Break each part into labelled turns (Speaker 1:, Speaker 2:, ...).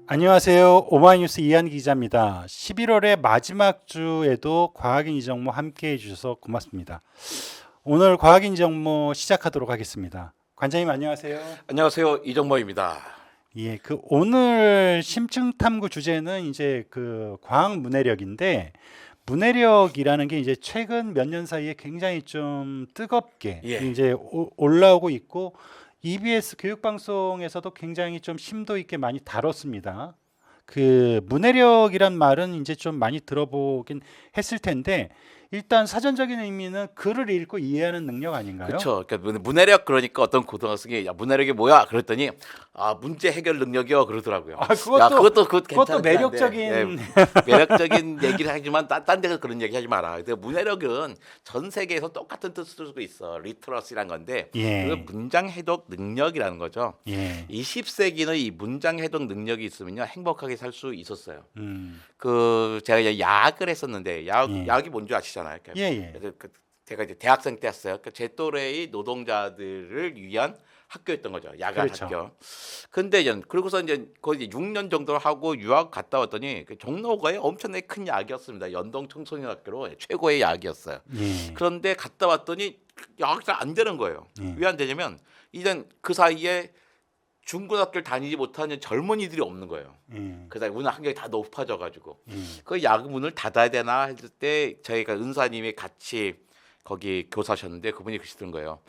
Speaker 1: 안녕하세요. 오마이뉴스 이한 기자입니다. 11월의 마지막 주에도 과학인 이정모 함께 해주셔서 고맙습니다. 오늘 과학인 이정모 시작하도록 하겠습니다. 관장님 안녕하세요.
Speaker 2: 안녕하세요. 이정모입니다.
Speaker 1: 예, 오늘 심층 탐구 주제는 이제 과학 문해력인데 문해력이라는 게 이제 최근 몇 년 사이에 굉장히 좀 뜨겁게
Speaker 2: 예.
Speaker 1: 이제 올라오고 있고 EBS 교육방송에서도 굉장히 좀 심도 있게 많이 다뤘습니다. 문해력이란 말은 이제 좀 많이 들어보긴 했을 텐데 일단 사전적인 의미는 글을 읽고 이해하는 능력 아닌가요?
Speaker 2: 그렇죠. 그러니까 문해력 그러니까 어떤 고등학생이 야 문해력이 뭐야? 그랬더니 아 문제 해결 능력이요 그러더라고요.
Speaker 1: 아,
Speaker 2: 야 그것도
Speaker 1: 그것도
Speaker 2: 괜찮은데,
Speaker 1: 매력적인
Speaker 2: 매력적인 얘기를 하지만 딴 데가 그런 얘기 하지 마라. 근데 문해력은 전 세계에서 똑같은 뜻을 쓰고 있어. 리터러시란 건데
Speaker 1: 예.
Speaker 2: 그 문장 해독 능력이라는 거죠.
Speaker 1: 예.
Speaker 2: 20세기는 이 문장 해독 능력이 있으면요 행복하게 살 수 있었어요.
Speaker 1: 음.
Speaker 2: 제가 이제 야학을 했었는데
Speaker 1: 예.
Speaker 2: 야학이 뭔지 아시잖아요.
Speaker 1: 예, 예.
Speaker 2: 그래서 제가 이제 대학생 때였어요. 제 또래의 노동자들을 위한 학교였던 거죠. 야간
Speaker 1: 그렇죠.
Speaker 2: 학교. 근데 이제 그러고서 이제 거의 6년 정도 하고 유학 갔다 왔더니 종로가에 엄청나게 큰 야학이었습니다. 연동 청소년 학교로 최고의 야학이었어요.
Speaker 1: 예.
Speaker 2: 그런데 갔다 왔더니 야학이 잘 안 되는 거예요.
Speaker 1: 예.
Speaker 2: 왜 안 되냐면 이제 그 사이에 중고등학교를 다니지 못하는 젊은이들이 없는 거예요. 그다음에 문화 환경이 다 높아져가지고 그 야구 문을 닫아야 되나 했을 때 저희가 은사님이 같이 거기 교사셨는데 그분이 그러시던 거예요.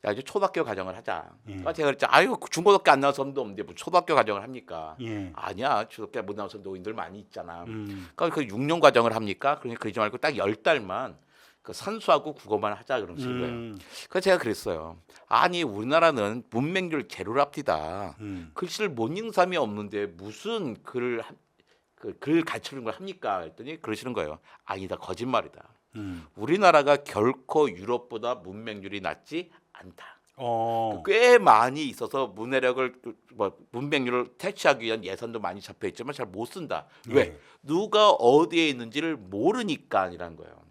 Speaker 2: 야 이제 초등학교 가정을 하자. 그러니까 제가 그랬죠. 아유 중고등학교 안 나온 사람도 없는데 뭐 초등학교 가정을 합니까?
Speaker 1: 예.
Speaker 2: 아니야 초등학교 못 나온 노인들 많이 있잖아.
Speaker 1: 음.
Speaker 2: 그러니까 그 6년 과정을 합니까? 그러니까 그러지 말고 딱 10달만 그 산수하고 국어만 하자 그러신 거예요. 그래서 제가 그랬어요. 아니 우리나라는 문맹률 제로랍디다. 글씨를 못 읽는 사람이 없는데 무슨 글 가르치는 걸 합니까? 했더니 그러시는 거예요. 아니다 거짓말이다. 우리나라가 결코 유럽보다 문맹률이 낮지 않다. 꽤 많이 있어서 문맹률을 퇴치하기 위한 예산도 많이 잡혀 있지만 잘 못 쓴다. 왜? 누가 어디에 있는지를 모르니까 아니란 거예요.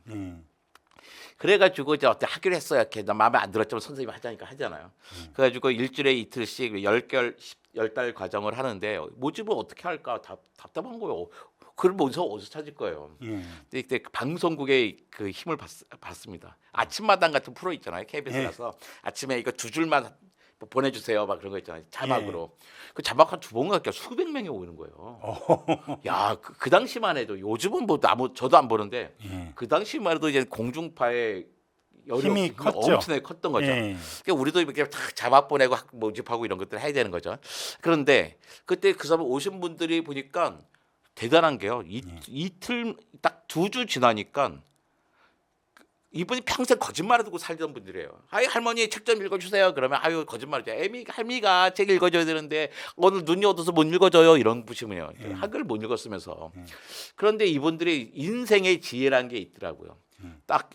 Speaker 2: 그래가지고 이제 어때 하기로 했어요. 이렇게 나 마음에 안 들었지만 선생님이 하자니까 하잖아요. 그래가지고 일주일에 이틀씩 10달 과정을 하는데 모집을 어떻게 할까 답답한 거예요. 그걸 어디서 찾을 거예요. 근데 이때 방송국의 그 힘을 받습니다. 아침마당 같은 프로 있잖아요. KBS라서 아침에 이거 2줄만 보내주세요. 막 그런 거 있잖아요. 자막으로. 그 자막 한 2번 가니까 수백 명이 오는 거예요. 야, 그 당시만 해도 요즘은 뭐 저도 안 보는데 그 당시만 해도 이제 공중파의
Speaker 1: 힘이 컸죠.
Speaker 2: 엄청나게 컸던 거죠. 그러니까 우리도 이렇게 다 자막 보내고 모집하고 이런 것들을 해야 되는 거죠. 그런데 그때 그 사람 오신 분들이 보니까 대단한 게요. 이틀 딱 2주 지나니까 이분이 평생 거짓말을 두고 살던 분들이에요. 아이 할머니 책 좀 읽어주세요. 그러면 아유 거짓말이죠. 할미가 책 읽어줘야 되는데 오늘 눈이 어두워서 못 읽어줘요. 이런 부시면요. 한글 못 읽었으면서. 그런데 이분들이 인생의 지혜라는 게 있더라고요. 딱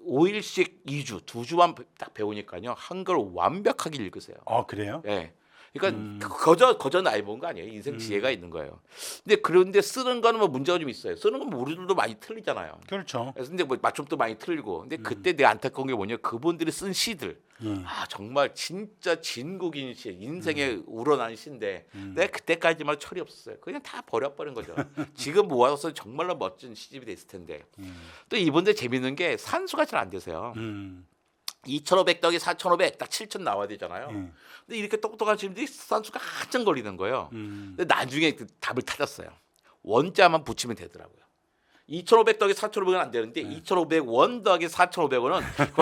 Speaker 2: 5일씩 2주, 2주만 딱 배우니까요. 한글 완벽하게 읽으세요.
Speaker 1: 그래요?
Speaker 2: 네. 그러니까 거저 나이 본 거 아니에요. 인생 지혜가 있는 거예요. 그런데 쓰는 거는 뭐 문제가 좀 있어요. 쓰는 건 우리들도 많이 틀리잖아요.
Speaker 1: 그렇죠.
Speaker 2: 그래서 근데 뭐 맞춤도 많이 틀리고. 근데 그때 내가 안타까운 게 뭐냐? 그분들이 쓴 시들. 아 정말 진짜 진국인 시, 인생에 우러난 시인데 내가 그때까지만 철이 없었어요. 그냥 다 버려버린 거죠. 지금 모아서 정말로 멋진 시집이 됐을 텐데. 또 이분들 재밌는 게 산수가 잘 안 되세요. 2,500 더하기 4,500 딱 7,000 나와야 되잖아요. 근데 이렇게 똑똑한 친구들이 산수가 한참 걸리는 거예요. 근데 나중에 그 답을 찾았어요. 원자만 붙이면 되더라고요. 2,500 더하기 4,500은 안 되는데 2,500원 더하기 4,500원은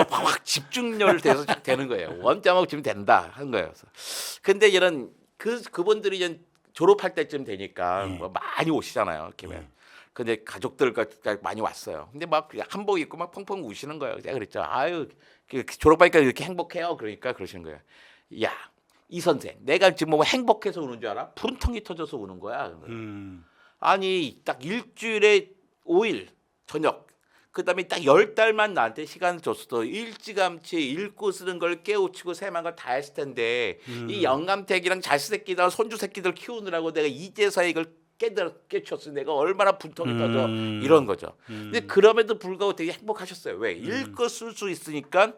Speaker 2: 확 집중력을 돼서 되는 거예요. 원자만 붙이면 된다 하는 거예요. 근데 이런 그분들이 이제 졸업할 때쯤 되니까 뭐 많이 오시잖아요. 이렇게 근데 가족들과 많이 왔어요. 근데 막 한복 입고 막 펑펑 우시는 거예요. 내가 그랬죠. 아유 졸업하니까 이렇게 행복해요. 그러니까 그러시는 거예요. 야, 이 선생, 내가 지금 뭐 행복해서 우는 줄 알아? 푼통이 터져서 우는 거야. 아니 딱 일주일에 5일 저녁. 그다음에 딱 10달만 나한테 시간을 줬어도 일찌감치 읽고 쓰는 걸 깨우치고 세만 걸 다 했을 텐데 이 영감택이랑 자식새끼들 손주 새끼들 키우느라고 내가 이제서야 이걸 깨쳤어. 내가 얼마나 분통이 터져 이런 거죠. 근데 그럼에도 불구하고 되게 행복하셨어요. 왜? 읽고 쓸 수 있으니까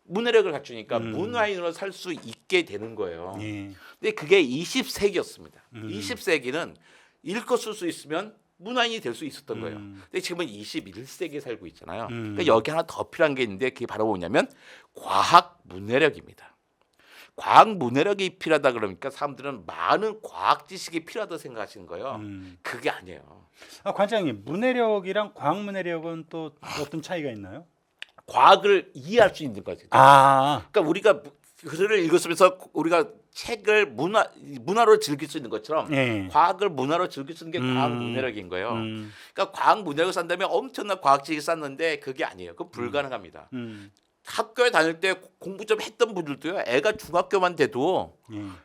Speaker 2: 문해력을 갖추니까 문화인으로 살 수 있게 되는 거예요. 근데 그게 20세기였습니다. 20세기는 읽고 쓸 수 있으면 문화인이 될 수 있었던 거예요. 근데 지금은 21세기에 살고 있잖아요. 그러니까 여기 하나 더 필요한 게 있는데 그게 바로 뭐냐면 과학 문해력입니다. 과학 문해력이 필요하다 그러니까 사람들은 많은 과학 지식이 필요하다 생각하시는 거예요. 그게 아니에요.
Speaker 1: 관장님, 문해력이랑 과학 문해력은 또 어떤 차이가 있나요?
Speaker 2: 과학을 이해할 수 있는 거죠.
Speaker 1: 아,
Speaker 2: 그러니까 우리가 글을 읽었으면서 우리가 책을 문화로 즐길 수 있는 것처럼
Speaker 1: 예.
Speaker 2: 과학을 문화로 즐길 수 있는 게 과학 문해력인 거예요. 그러니까 과학 문해력을 쌓는다면 엄청난 과학 지식을 쌓는데 그게 아니에요. 그건 불가능합니다. 학교에 다닐 때 공부 좀 했던 분들도요. 애가 중학교만 돼도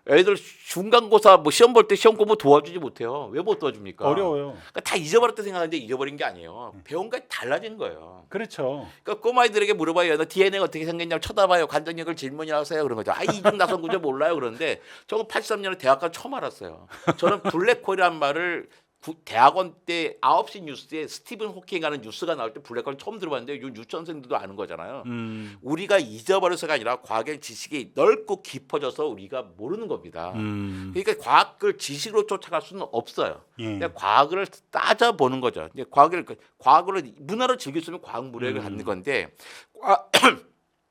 Speaker 2: 애들 중간고사 뭐 시험 볼 때 시험 공부 도와주지 못해요. 왜 못 도와줍니까?
Speaker 1: 어려워요.
Speaker 2: 그러니까 다 잊어버렸다 생각하는데 잊어버린 게 아니에요. 배운 게 달라진 거예요.
Speaker 1: 그렇죠.
Speaker 2: 그러니까 꼬마이들에게 물어봐요. 너 DNA가 어떻게 생겼냐고 쳐다봐요. 관장력을 질문이라고 해요. 그런 거죠. 이중 나선 구조 몰라요. 그러는데 저는 83년에 대학가 처음 알았어요. 저는 블랙홀이란 말을 대학원 때 9시 뉴스에 스티븐 호킹 하는 뉴스가 나올 때 블랙홀 처음 들어봤는데 요 유치원생들도 아는 거잖아요. 우리가 잊어버려서가 아니라 과학의 지식이 넓고 깊어져서 우리가 모르는 겁니다. 그러니까 과학을 지식으로 쫓아갈 수는 없어요. 그러니까 과학을 따져보는 거죠. 과학을 문화로 즐길 수 있는 과학 문해력을 갖는 건데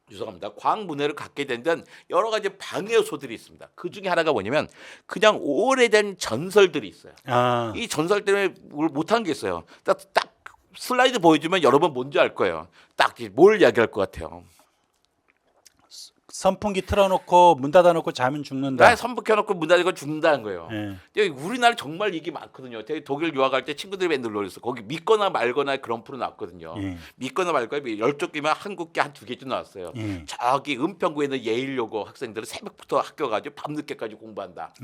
Speaker 2: 죄송합니다. 과학 문해를 갖게 되는 여러 가지 방해 요소들이 있습니다. 그 중에 하나가 뭐냐면 그냥 오래된 전설들이 있어요.
Speaker 1: 아,
Speaker 2: 이 전설 때문에 못한 게 있어요. 딱 슬라이드 보여주면 여러분 뭔지 알 거예요. 딱 뭘 이야기할 것 같아요.
Speaker 1: 선풍기 틀어놓고 문 닫아놓고 자면 죽는다.
Speaker 2: 나 선풍 켜놓고 문 닫고 죽는다는 거예요.
Speaker 1: 예.
Speaker 2: 근데 우리나라 정말 이게 많거든요. 되게 독일 유학할 때 친구들이 맨날 놀렸어. 거기 믿거나 말거나 그런 프로 나왔거든요. 믿거나 말거나 12개면 한국계 한 2개쯤 나왔어요. 저기 은평구에는 예일여고 학생들은 새벽부터 학교 가지고 밤늦게까지 공부한다.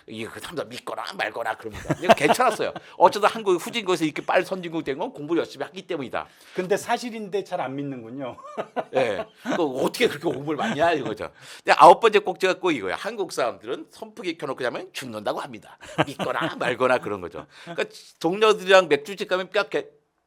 Speaker 2: 이거 그 사람들 믿거나 말거나 그럽니다. 근데 괜찮았어요. 어쩌다 한국 후진국에서 이렇게 빨리 선진국 된 건 공부를 열심히 했기 때문이다.
Speaker 1: 근데 사실인데 잘 안 믿는군요.
Speaker 2: 예. 그 어떻게 그렇게 공부를 많이 하냐 이거죠. 근데 9번째 꼭지가 꼭 이거예요. 한국 사람들은 선풍기 켜놓고 자면 죽는다고 합니다. 믿거나 말거나 그런 거죠. 그러니까 동료들이랑 맥주집 가면 딱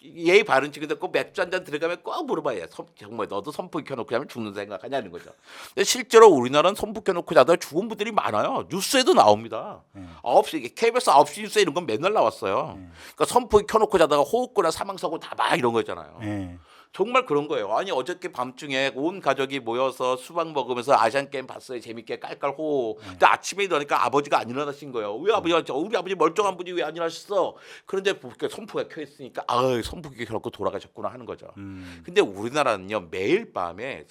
Speaker 2: 예의 바른 친구들 꼭 맥주 한잔 들어가면 꼭 물어봐요. 정말 너도 선풍기 켜놓고 자면 죽는 생각하냐는 거죠. 근데 실제로 우리나라는 선풍기 켜놓고 자다 죽은 분들이 많아요. 뉴스에도 나옵니다. 9시 KBS 9시 뉴스에 이런 건 맨날 나왔어요. 그러니까 선풍기 켜놓고 자다가 호흡고나 사망사고 다 막 이런 거잖아요. 정말 그런 거예요. 아니 어저께 밤중에 온 가족이 모여서 수박 먹으면서 아시안 게임 봤어요. 재밌게 깔깔호. 근데 아침에 일어나니까 아버지가 안 일어나신 거예요. 왜 아버지가 우리 아버지 멀쩡한 분이 왜 안 일어나셨어? 그런데 선풍기가 켜 있으니까 선풍기 켜놓고 돌아가셨구나 하는 거죠. 근데 우리나라는요 매일 밤에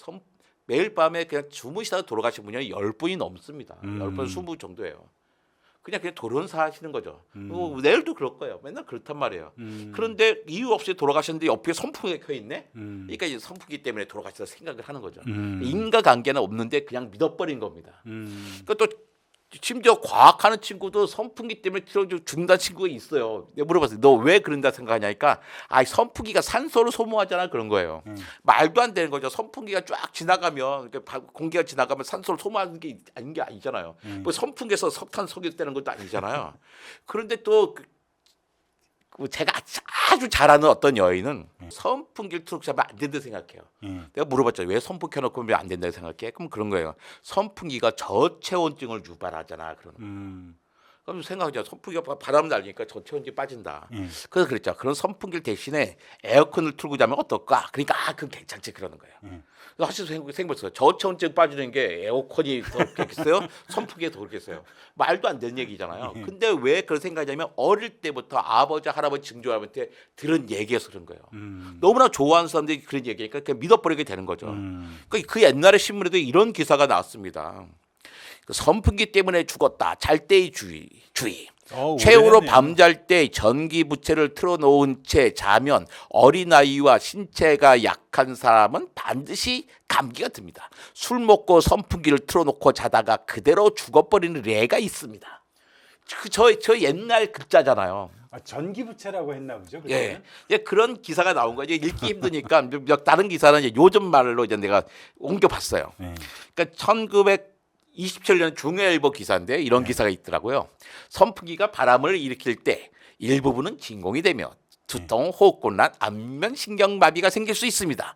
Speaker 2: 그냥 주무시다가 돌아가신 분이 10분이 넘습니다. 10분 20분 정도예요. 그냥 돌연사 하시는 거죠. 내일도 그럴 거예요. 맨날 그렇단 말이에요. 그런데 이유 없이 돌아가셨는데 옆에 선풍기가 켜 있네. 그러니까 이제 선풍기 때문에 돌아가셔서 생각을 하는 거죠. 인과관계는 없는데 그냥 믿어버린 겁니다. 그러니까 또 심지어 과학하는 친구도 선풍기 때문에 죽는다는 친구가 있어요. 내가 물어봤어요. 너 왜 그런다 생각하냐니까 선풍기가 산소를 소모하잖아 그런 거예요. 말도 안 되는 거죠. 선풍기가 쫙 지나가면 공기가 지나가면 산소를 소모하는 게 아닌 게 아니잖아요. 뭐 선풍기에서 석탄 석유되는 것도 아니잖아요. 그런데 또 제가 아주 잘 아는 어떤 여인은 선풍기를 틀고 자면 안 된다고 생각해요. 내가 물어봤죠. 왜 선풍기 켜놓고 왜 안 된다고 생각해? 그럼 그런 거예요. 선풍기가 저체온증을 유발하잖아. 그러는 그럼 생각하죠. 선풍기가 바람 날리니까 저체온증이 빠진다. 그래서 그랬죠. 그런 선풍기를 대신에 에어컨을 틀고 자면 어떨까? 그러니까 그건 괜찮지 그러는 거예요. 사실 생각했어요. 저체온증 빠지는 게 에어컨이 더 그렇겠어요? 선풍기가 더 그렇겠어요? 말도 안 되는 얘기잖아요. 근데 왜 그런 생각이냐면 어릴 때부터 아버지, 할아버지, 증조할아버지한테 들은 얘기여서 그런 거예요. 너무나 좋아하는 사람들이 그런 얘기니까 그냥 믿어버리게 되는 거죠. 그 옛날에 신문에도 이런 기사가 나왔습니다. 선풍기 때문에 죽었다. 잘 때의 주의. 최후로 밤잘 때 전기 부채를 틀어놓은 채 자면 어린아이와 신체가 약한 사람은 반드시 감기가 듭니다. 술 먹고 선풍기를 틀어놓고 자다가 그대로 죽어버리는例가 있습니다. 저 옛날 글자잖아요.
Speaker 1: 전기부채라고 했나 보죠.
Speaker 2: 예, 그런 기사가 나온 거죠. 읽기 힘드니까 다른 기사는 이제 요즘 말로 이제 내가 옮겨봤어요. 그러니까 1927년 중앙일보 기사인데 이런 기사가 있더라고요. 선풍기가 바람을 일으킬 때 일부분은 진공이 되며 두통, 호흡곤란, 안면 신경마비가 생길 수 있습니다.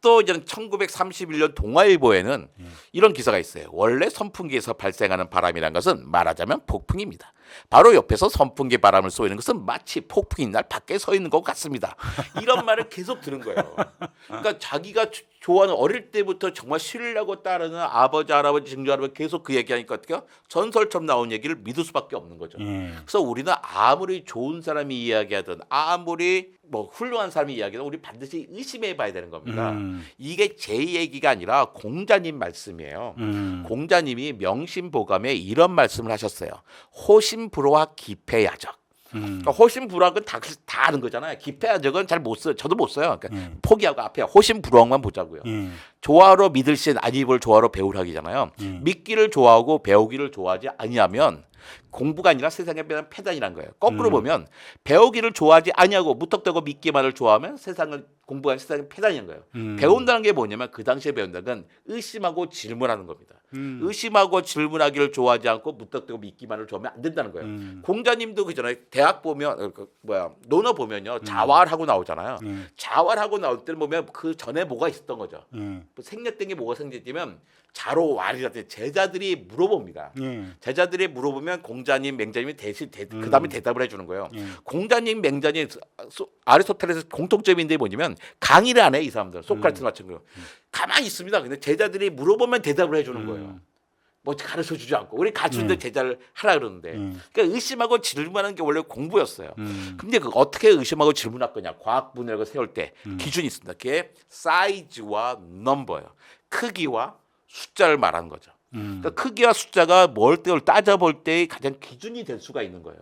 Speaker 2: 또 이제 1931년 동아일보에는 이런 기사가 있어요. 원래 선풍기에서 발생하는 바람이란 것은 말하자면 폭풍입니다. 바로 옆에서 선풍기 바람을 쏘이는 것은 마치 폭풍이 날 밖에 서 있는 것 같습니다. 이런 말을 계속 들은 거예요. 그러니까 자기가 좋아하는 어릴 때부터 정말 신뢰하고 따르는 아버지, 할아버지, 증조할아버지 계속 그 얘기하니까 어떻게 전설처럼 나온 얘기를 믿을 수밖에 없는 거죠. 그래서 우리는 아무리 좋은 사람이 이야기하든 아무리 뭐 훌륭한 사람이 이야기하든 우리 반드시 의심해 봐야 되는 겁니다. 이게 제 얘기가 아니라 공자님 말씀이에요. 공자님이 명심보감에 이런 말씀을 하셨어요. 호심불호와 기패야적. 그러니까 호심불호학은 다 아는 거잖아요. 기패야적은 잘 못 써요. 저도 못 써요. 그러니까 포기하고 앞에 호심불호학만 보자고요. 조화로 믿을신 아니볼 조화로 배우락이잖아요. 믿기를 좋아하고 배우기를 좋아하지 아니하면 공부가 아니라 세상에 대한 패단이란 거예요. 거꾸로 보면 배우기를 좋아하지 아니하고 무턱대고 믿기만을 좋아하면 세상은 공부가 아니라 세상의 패단인 거예요. 배운다는 게 뭐냐면 그 당시에 배운다는 건 의심하고 질문하는 겁니다. 의심하고 질문하기를 좋아하지 않고 무턱대고 믿기만을 좋아하면 안 된다는 거예요. 공자님도 그잖아요. 대학 보면 논어 보면요. 자활하고 나오잖아요. 자활하고 나올 때는 보면 그 전에 뭐가 있었던 거죠. 생략된 게 뭐가 생겼냐면 자로왈이라든지 제자들이 물어봅니다. 제자들이 물어보면 공자님, 맹자님이 대신 그 다음에 대답을 해주는 거예요. 공자님, 맹자님, 아리스토텔레스 공통점인데 뭐냐면 강의를 안 해 이 사람들. 소크라테스 마찬가지로 가만히 있습니다. 근데 제자들이 물어보면 대답을 해주는 거예요. 뭐 가르쳐 주지 않고 우리 가르치는데 제자를 하라 그러는데 그러니까 의심하고 질문하는 게 원래 공부였어요. 근데 그 어떻게 의심하고 질문할 거냐? 과학 분야를 세울 때 기준이 있습니다. 그게 사이즈와 넘버예요. 크기와 숫자를 말하는 거죠. 그러니까 크기와 숫자가 뭘 따져볼 때의 가장 기준이 될 수가 있는 거예요.